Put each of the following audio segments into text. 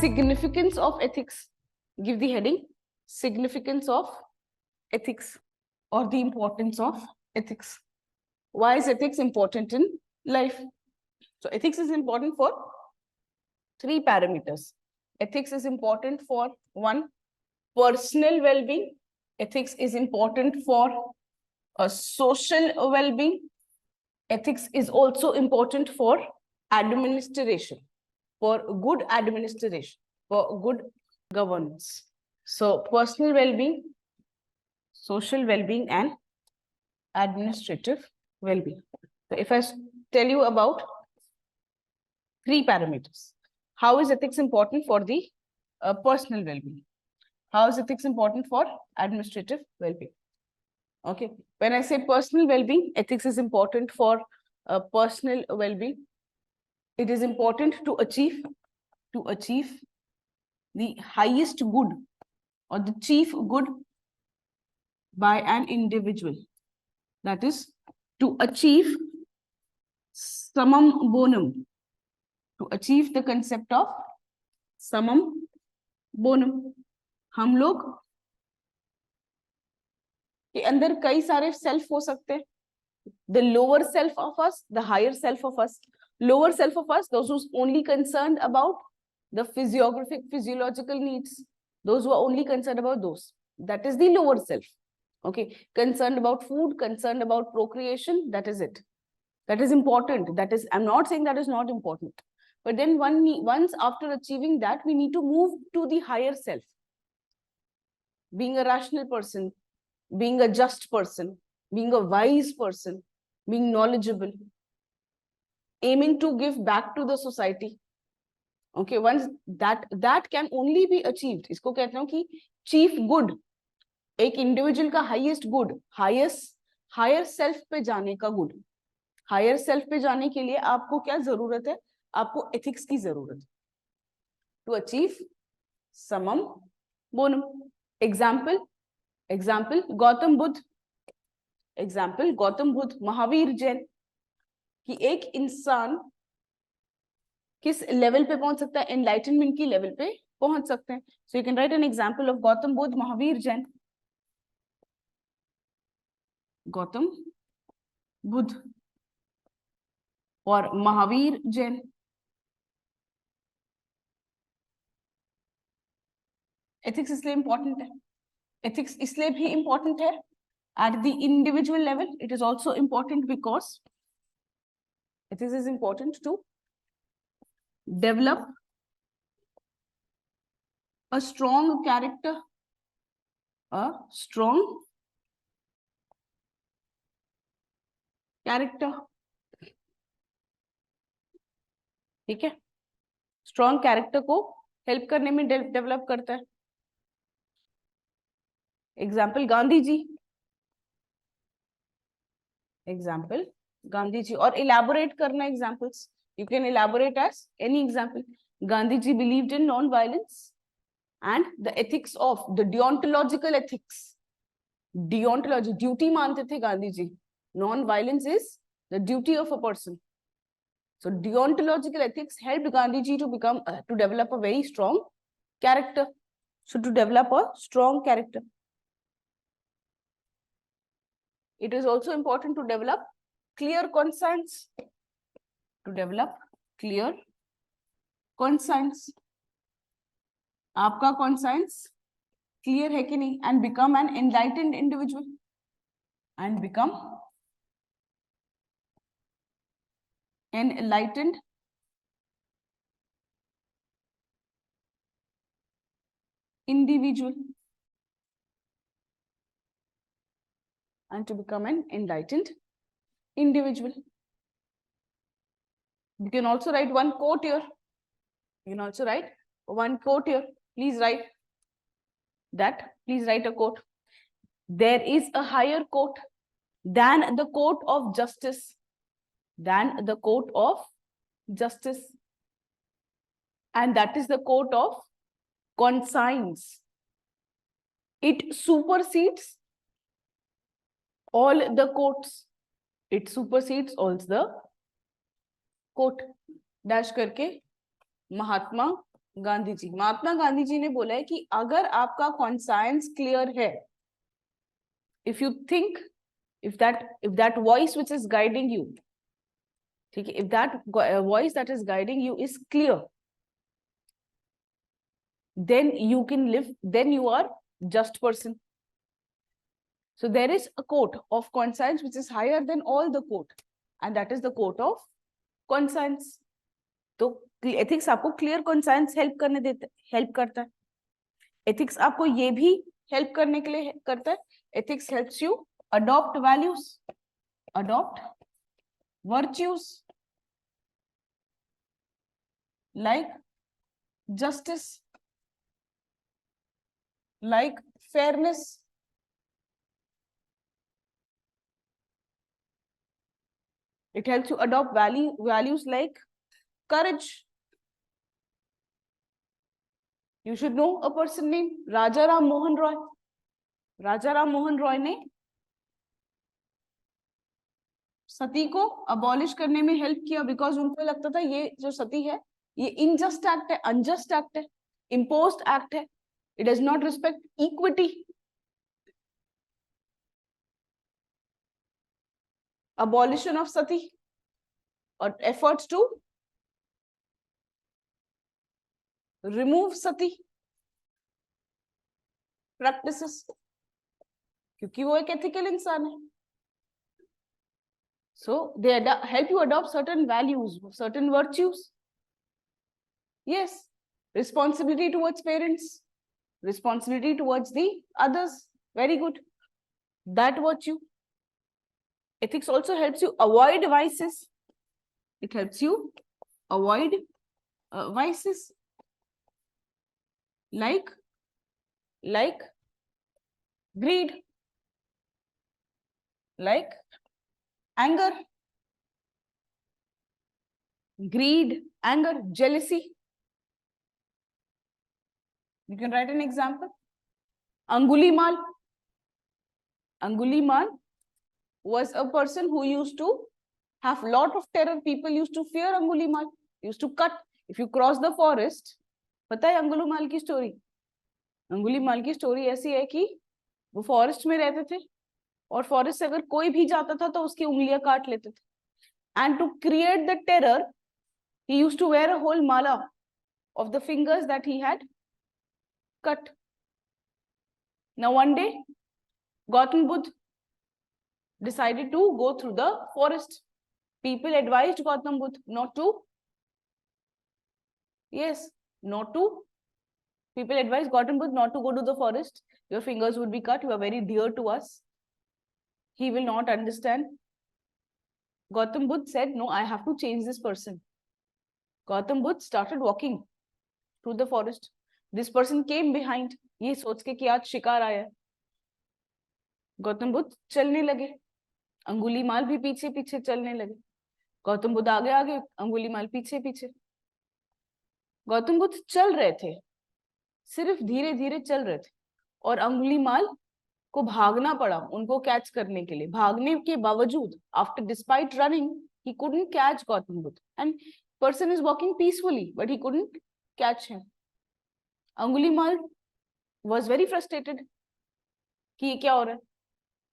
significance of ethics. Give the heading, significance of ethics or the importance of ethics. Why is ethics important in life? So ethics is important for three parameters. Ethics is important for one, personal well-being. Ethics is important for a social well-being. Ethics is also important for administration, for good administration, for good governance. So personal well-being, social well-being, and administrative well-being. So if I tell you about three parameters, how is ethics important for the personal well-being? How is ethics important for administrative well-being? Okay, when I say personal well-being, ethics is important for personal well-being. It is important to achieve the highest good or the chief good by an individual. That is to achieve summum bonum, to achieve the concept of summum bonum. हम लोग के अंदर कई सारे self हो सकते हैं. The lower self of us, the higher self of us. Lower self of us, those who's only concerned about the physiological needs, those who are only concerned about those. That is the lower self. Okay, concerned about food, concerned about procreation, that is it. That is important. That is, I'm not saying that is not important. But then once after achieving that, we need to move to the higher self. Being a rational person, being a just person, being a wise person, being knowledgeable, aiming to give back to the society. Okay, once that can only be achieved. इसको कहते हैं कि chief good, एक individual का highest good, higher self पे जाने का good. Higher self पे जाने के लिए आपको क्या जरूरत है? आपको ethics की जरूरत है. To achieve summum bonum. Example, Gautam Buddha. Example, Gautam Buddha, Mahavir Jain. कि एक इंसान किस लेवल पे पहुंच सकता है? एनलाइटनमेंट की लेवल पे पहुंच सकते हैं. So you can write an example of Gautam Buddha, Mahavir Jain. Gautam Buddha और महावीर जैन. एथिक्स इसलिए इंपॉर्टेंट है. एथिक्स इसलिए भी इंपॉर्टेंट है at the individual level. It is also important because ethics is important to develop a strong character, ठीक है. स्ट्रॉन्ग कैरेक्टर को हेल्प करने में डेवलप करता है. Example Gandhi ji. Example, Gandhi ji. Or elaborate karna examples. You can elaborate as any example. Gandhi ji believed in non-violence and the ethics of the deontological ethics. Deontology, duty mante the Gandhi ji. Non-violence is the duty of a person. So deontological ethics helped Gandhi ji to become to develop a very strong character. So to develop a strong character. It is also important to develop clear conscience. To develop clear conscience. आपका conscience clear है कि नहीं? And become an enlightened individual. And become an enlightened individual. And to become an enlightened individual. You can also write one quote here. You can also write one quote here. Please write that. Please write a quote. There is a higher court than the court of justice. Than the court of justice. And that is the court of conscience. It supersedes all the courts. It supersedes all the court. Dash करके महात्मा गांधी जी, महात्मा गांधी जी ने बोला है कि अगर आपका conscience clear है, if you think, if that voice which is guiding you, ठीक है, if that voice that is guiding you is clear, then you can live, then you are just person. So there is a quote of conscience which is higher than all the quote, and that is the quote of conscience. तो ethics आपको clear conscience help करता है. Ethics आपको ये भी help करने के लिए करता है. Ethics helps you adopt values, adopt virtues like justice, like fairness. It helps you adopt values like courage. You should know a person named Raja Ram Mohan Roy. Raja Ram Mohan Roy ने सती को abolish करने में help किया, because उनको लगता था ये जो सती है ये इनजस्ट एक्ट है, अनजस्ट एक्ट है, इम्पोज्ड एक्ट है, it does not respect equity. Abolition of sati or efforts to remove sati practices, क्योंकि वो एक ethical इंसान है. So they help you adopt certain values, certain virtues. Yes, responsibility towards parents, responsibility towards the others. Very good. That virtue. Ethics also helps you avoid vices. It helps you avoid vices like greed, like anger, greed, anger, jealousy. You can write an example. Angulimal. Angulimal was a person who used to have lot of terror. People used to fear Angulimal. Used to cut. If you cross the forest, पता है अंगुलीमाल की story? Angulimal की story ऐसी है कि वो forest में रहते थे और फॉरेस्ट से अगर कोई भी जाता था तो उसकी उंगलियां काट लेते थे. And to create the terror, he used to wear a whole mala of the fingers that he had cut. Now one day, Gautam Buddha decided to go through the forest. People advised Gautam Buddha not to. Yes, not to. People advised Gautam Buddha not to go to the forest. Your fingers would be cut. You are very dear to us. He will not understand. Gautam Buddha said, no, I have to change this person. Gautam Buddha started walking through the forest. This person came behind. ये सोच के कि आज शिकार आया. गौतम बुद्ध चलने लगे. अंगुलीमाल भी पीछे पीछे चलने लगे. गौतम बुद्ध आगे आगे, अंगुलीमाल पीछे पीछे. गौतम बुद्ध चल रहे थे, सिर्फ धीरे धीरे चल रहे थे, और अंगुलीमाल को भागना पड़ा उनको कैच करने के लिए. भागने के बावजूद, after despite running, he couldn't catch Gautam Buddha. And person is walking peacefully, but he couldn't catch him. Angulimal was very frustrated कि ये क्या हो रहा है.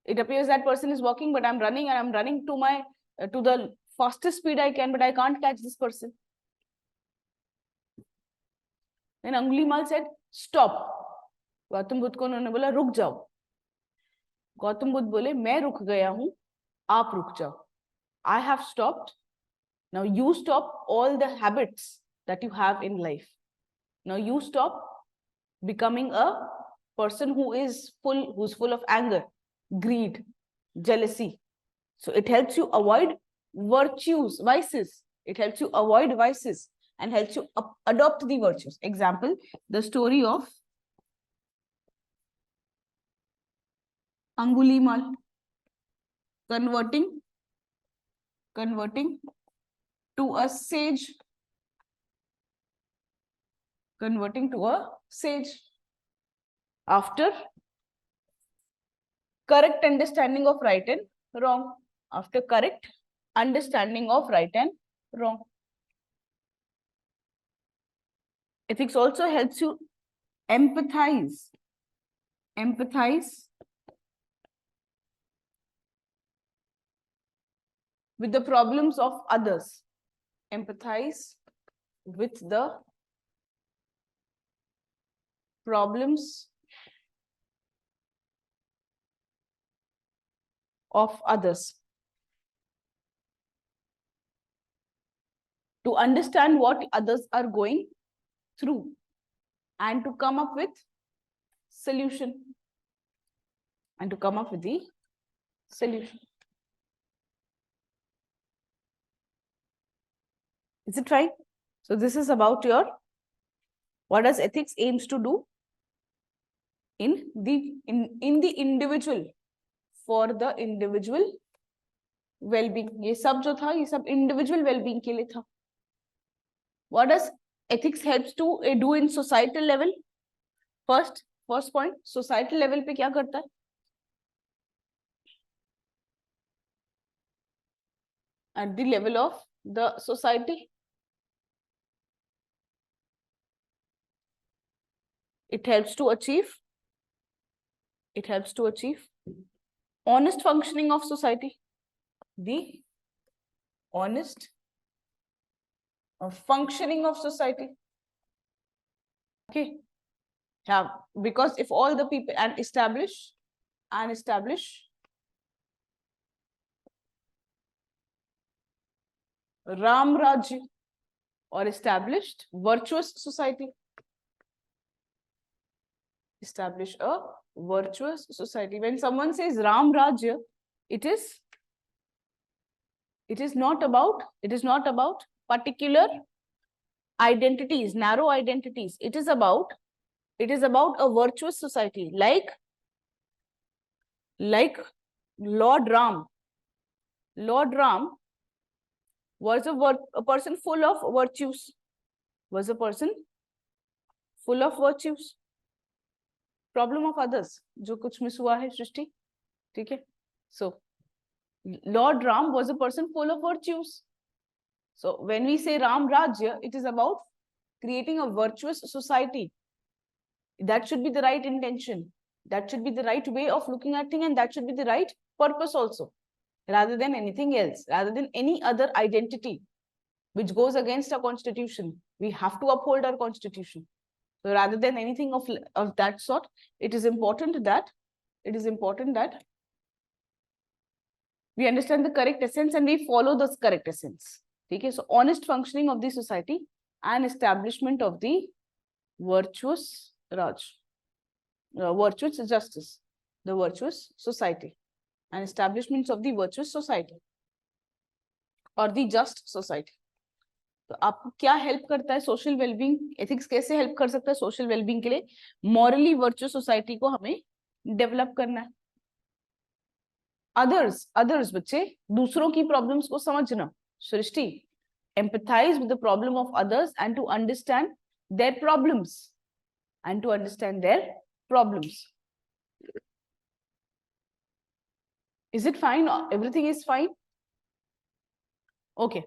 It appears that person is walking, but I'm running, and I'm running to the fastest speed I can, but I can't catch this person. Then Angulimal said, "Stop." Gautam Buddha को उन्होंने बोला रुक जाओ. गौतम बुद्ध बोले मैं रुक गया हूं, आप रुक जाओ. I have stopped. Now you stop all the habits that you have in life. Now you stop becoming a person who's full of anger, greed, jealousy. So it helps you avoid vices. It helps you avoid vices and helps you adopt the virtues. Example, the story of Angulimal converting to a sage. Converting to a sage after correct understanding of right and wrong. After correct understanding of right and wrong. Ethics also helps you empathize with the problems of others. Empathize with the problems of others. To understand what others are going through and to come up with solution. And to come up with the solution. Is it right? So this is about your, what does ethics aims to do in the individual, for the individual well-being. ये सब जो था, ये सब individual well-being के लिए था. What does ethics helps to do in societal level? First point, societal level पे क्या करता है? At the level of the society, it helps to achieve honest functioning of society. The honest functioning of society. Okay. Yeah, because if all the people and establish Ram Rajya, or established virtuous society. Establish a virtuous society. When someone says Ram Rajya, it is not about particular identities, narrow identities. It is about a virtuous society, like Lord Ram. Lord Ram was a person full of virtues. Was a person full of virtues. Problem of others, जो कुछ miss हुआ है सृष्टि, ठीक है? So Lord Ram was a person full of virtues. So when we say Ram Rajya, it is about creating a virtuous society. That should be the right intention. That should be the right way of looking at things, and that should be the right purpose also, rather than anything else, rather than any other identity which goes against our constitution. We have to uphold our constitution. So rather than anything of that sort, it is important that we understand the correct essence and we follow this correct essence. Okay, so honest functioning of the society and establishment of the virtuous virtuous justice, the virtuous society, and establishments of the virtuous society or the just society. तो आपको क्या help करता है social wellbeing? Ethics कैसे help कर सकता है social wellbeing के लिए? मॉरली वर्चुअस सोसाइटी को हमें डेवलप करना है. अदर्स बच्चे, दूसरों की प्रॉब्लम्स को समझना. सृष्टि, empathize with the problem of others and to understand their problems. Is it fine? Everything is fine? Okay.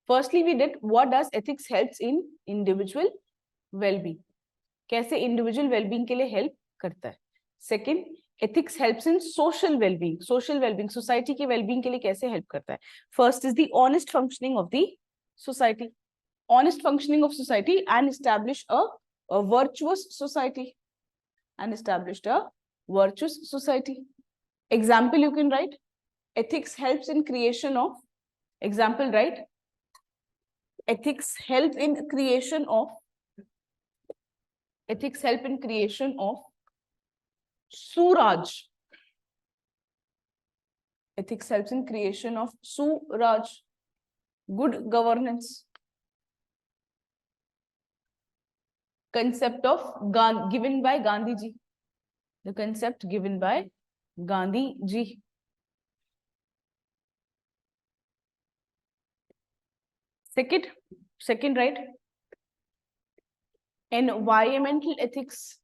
Firstly, we did what does ethics helps in individual well-being. कैसे individual well-being के लिए help करता है. Second, ethics helps in social well-being. Society के well-being के लिए कैसे help करता है? First is the honest functioning of the society. Honest functioning of society and establish a virtuous society. Example you can write. Ethics helps in creation of. Example, right? Ethics help in creation of Suraj. Ethics helps in creation of Suraj. Good governance. Concept of given by Gandhi ji. The concept given by Gandhi ji. Second, right? Environmental ethics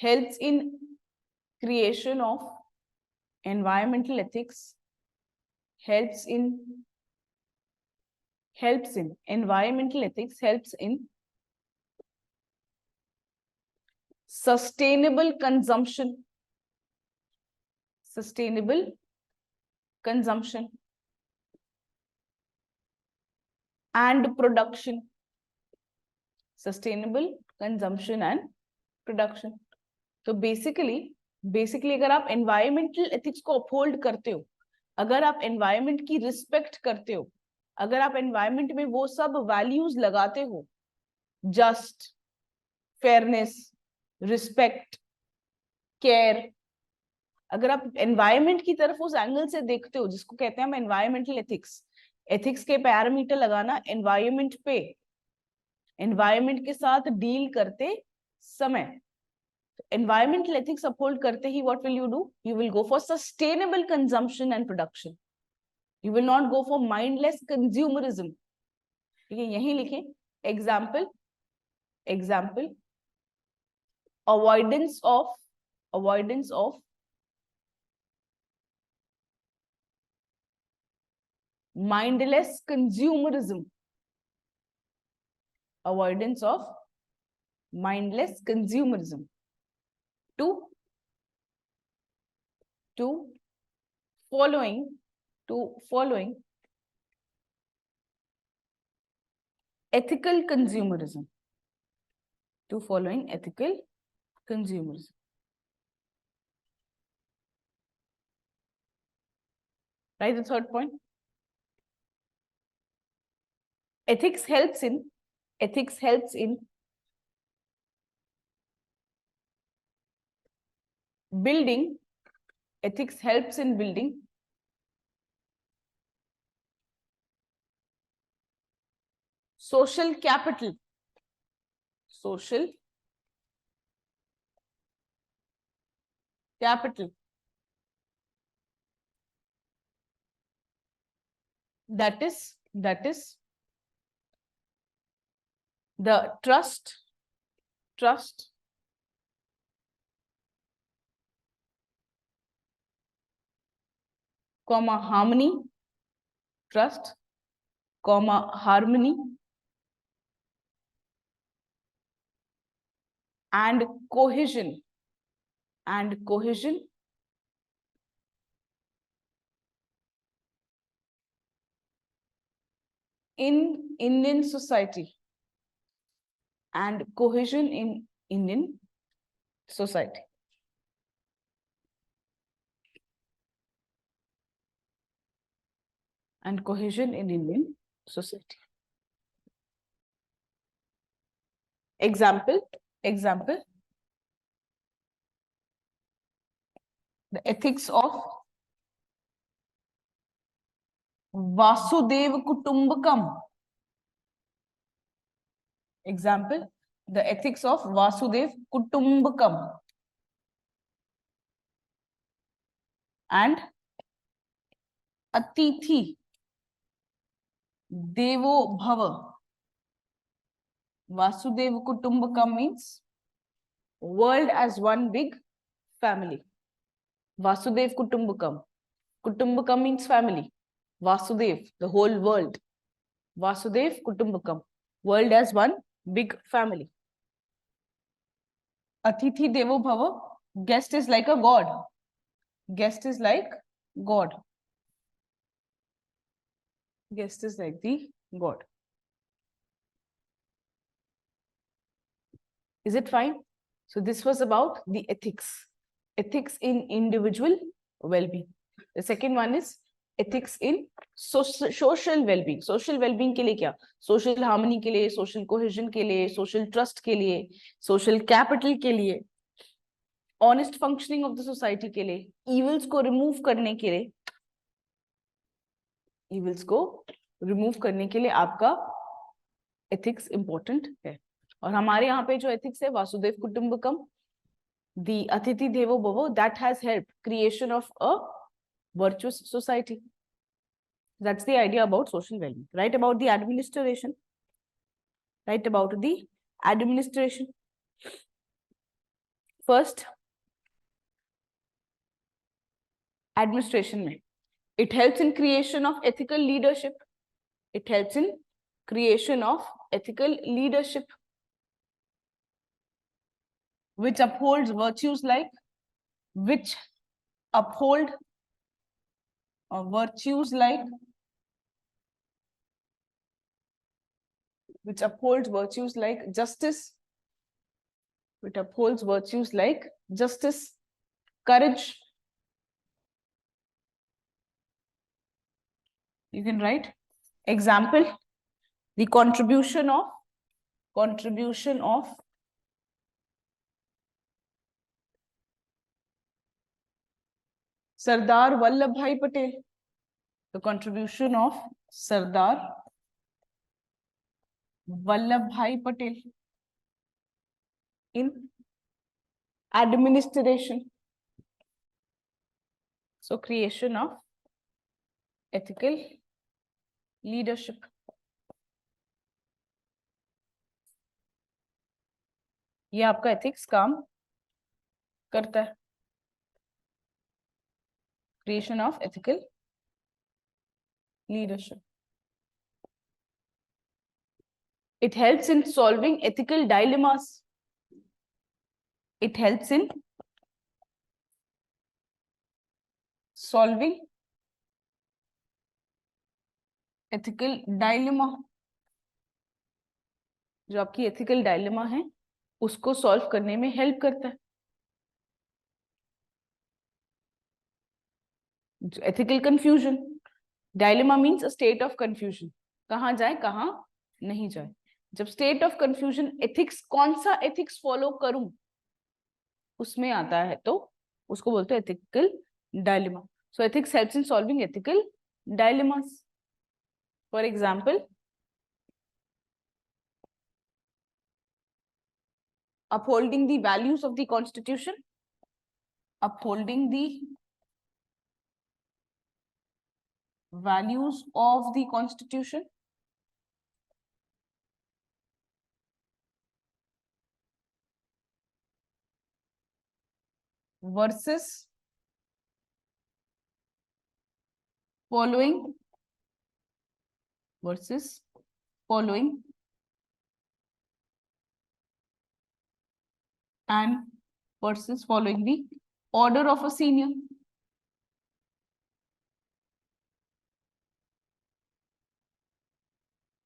helps in creation of helps in environmental ethics helps in sustainable consumption and production. Sustainable consumption and production. तो basically अगर आप environmental ethics को uphold करते हो, अगर आप environment की respect करते हो, अगर आप एनवायरमेंट में वो सब वैल्यूज लगाते हो, जस्ट, फेयरनेस, रिस्पेक्ट, केयर, अगर आप एनवायरमेंट की तरफ उस एंगल से देखते हो, जिसको कहते हैं हम एनवायरमेंटल एथिक्स, एथिक्स के पैरामीटर लगाना एनवायरमेंट पे, एनवायरमेंट के साथ डील करते समय, environmental ethics uphold करते ही what will you do? You will go for sustainable consumption and production. You will not go for mindless consumerism. ठीक है, यही लिखें example avoidance of mindless consumerism. Avoidance of mindless consumerism. To following ethical consumerism. To following ethical consumerism. Right, the third point. Ethics helps in building, ethics helps in building social capital, that is the trust, harmony, trust, harmony, and cohesion in Indian society, and cohesion in Indian society. And cohesion in Indian society. Example, the ethics of Vasudev Kutumbakam. Example, the ethics of Vasudev Kutumbakam. And Atithi Devo Bhava. Vasudev Kutumbakam means world as one big family. Vasudev Kutumbakam. Kutumbakam means family. Vasudev, the whole world. Vasudev Kutumbakam. World as one big family. Atithi Devo Bhava. Guest is like a god. Guest is like God. Guest is like the God. Is it fine? So this was about the ethics. Ethics in individual well-being. The second one is ethics in social well-being. Social well-being के लिए क्या? Social harmony के लिए, social cohesion के लिए, social trust के लिए, social capital के लिए, honest functioning of the society के लिए, evils को remove करने के लिए, evils को remove करने के लिए आपका ethics important है. और हमारे यहाँ पे जो ethics है Vasudev कुटुंबकम, the Atithi Devo Bhava, that has helped creation of a virtuous society. That's the idea about social well-being. Right about the administration. Right about the administration. First, administration में. It helps in creation of ethical leadership. It helps in creation of ethical leadership, which upholds virtues like, which uphold virtues like, which upholds virtues like justice, which upholds virtues like justice, courage. You can write example, the contribution of Sardar Vallabhbhai Patel, the contribution of Sardar Vallabhbhai Patel in administration. So creation of ethical leadership. ये आपका ethics काम करता है. Creation of ethical leadership. It helps in solving ethical dilemmas. It helps in solving ethical dilemma. जो आपकी ethical dilemma है उसको solve करने में help करता है. Ethical confusion. Dilemma means a state of confusion. कहाँ जाए कहाँ नहीं जाए. जब state of confusion ethics, कौन सा ethics follow करूं उसमें आता है तो उसको बोलते हैं ethical dilemma. So ethics helps in solving ethical dilemmas. For example, upholding the values of the Constitution, upholding the values of the Constitution versus following and versus following the order of a senior.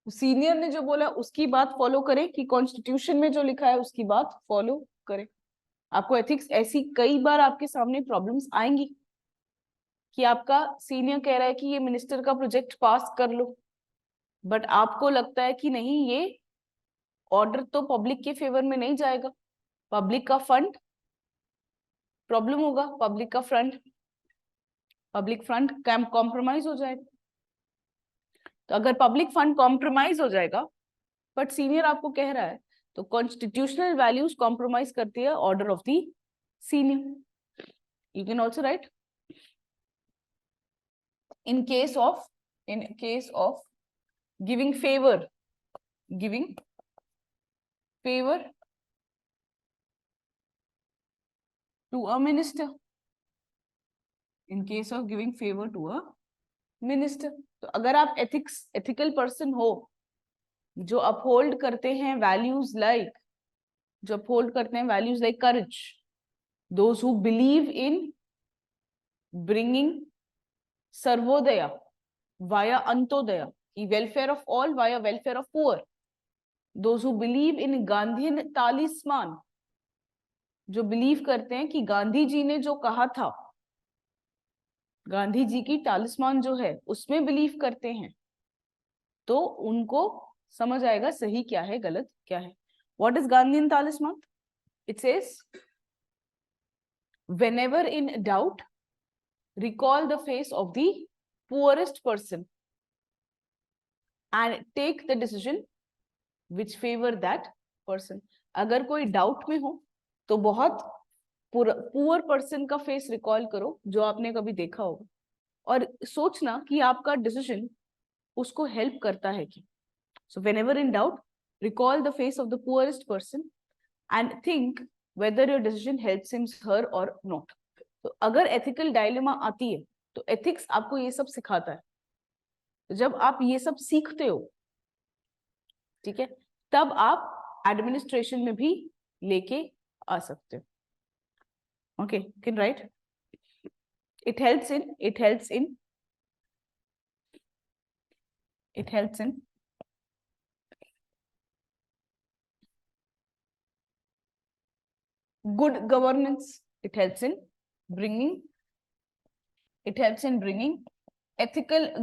Senior ने जो बोला उसकी बात follow करे कि constitution में जो लिखा है उसकी बात फॉलो करे. आपको एथिक्स ऐसी कई बार आपके सामने प्रॉब्लम्स आएंगी कि आपका सीनियर कह रहा है कि ये मिनिस्टर का प्रोजेक्ट पास कर लो, बट आपको लगता है कि नहीं ये ऑर्डर तो पब्लिक के फेवर में नहीं जाएगा, पब्लिक का फंड प्रॉब्लम होगा, पब्लिक फंड कॉम्प्रोमाइज हो जाएगा. तो अगर पब्लिक फंड कॉम्प्रोमाइज हो जाएगा बट सीनियर आपको कह रहा है तो कॉन्स्टिट्यूशनल वैल्यूज कॉम्प्रोमाइज करती है order of the senior. You can also right in case of giving favor to a minister, in case of giving favor to a minister. तो अगर आप ethical person हो जो अपहोल्ड करते हैं values like courage, those who believe in bringing Sarvodaya via antodaya, welfare of all via welfare of poor, those who believe in Gandhian talisman, जो believe करते हैं कि गांधी जी ने जो कहा था, गांधी जी की टालिस्मान जो है उसमें बिलीव करते हैं, तो उनको समझ आएगा सही क्या है गलत क्या है. What is Gandhian talisman? It says, whenever in doubt, recall the face of the poorest person and take the decision which favor that person. अगर कोई डाउट में हो तो बहुत पुअर पर्सन का फेस रिकॉल करो जो आपने कभी देखा होगा और सोचना कि आपका डिसीजन उसको हेल्प करता है कि. So whenever in doubt, recall the face of the poorest person and think whether your decision helps him, her or not. तो अगर एथिकल डायलेमा आती है तो एथिक्स आपको ये सब सिखाता है. तो जब आप ये सब सीखते हो ठीक है, तब आप एडमिनिस्ट्रेशन में भी लेके आ सकते हो. Okay, can write. It helps in good governance. It helps in bringing ethical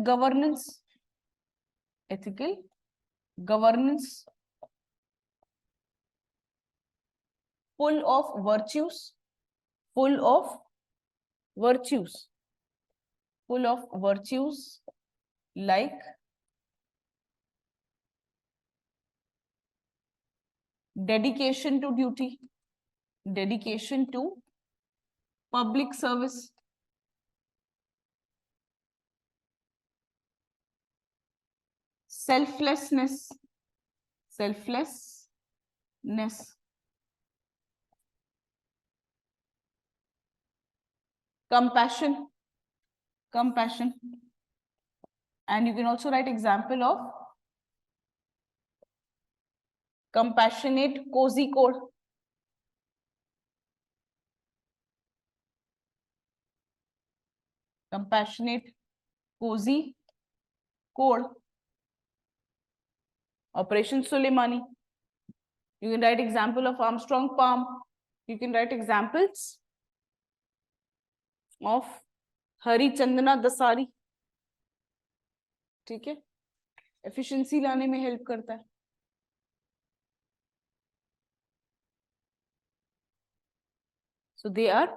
governance, full of virtues, like dedication to duty, dedication to public service, selflessness, compassion, and you can also write example of compassionate cozy code. Compassionate cozy code. Operation Suleimani. You can write example of Armstrong Palm. You can write examples of Hari Chandana Dasari. ठीक है, efficiency लाने में help करता है. So they are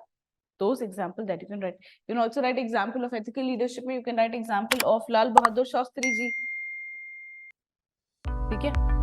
those examples that you can write. You can also write example of ethical leadership. You can write example of Lal Bahadur Shastri ji. ठीक है.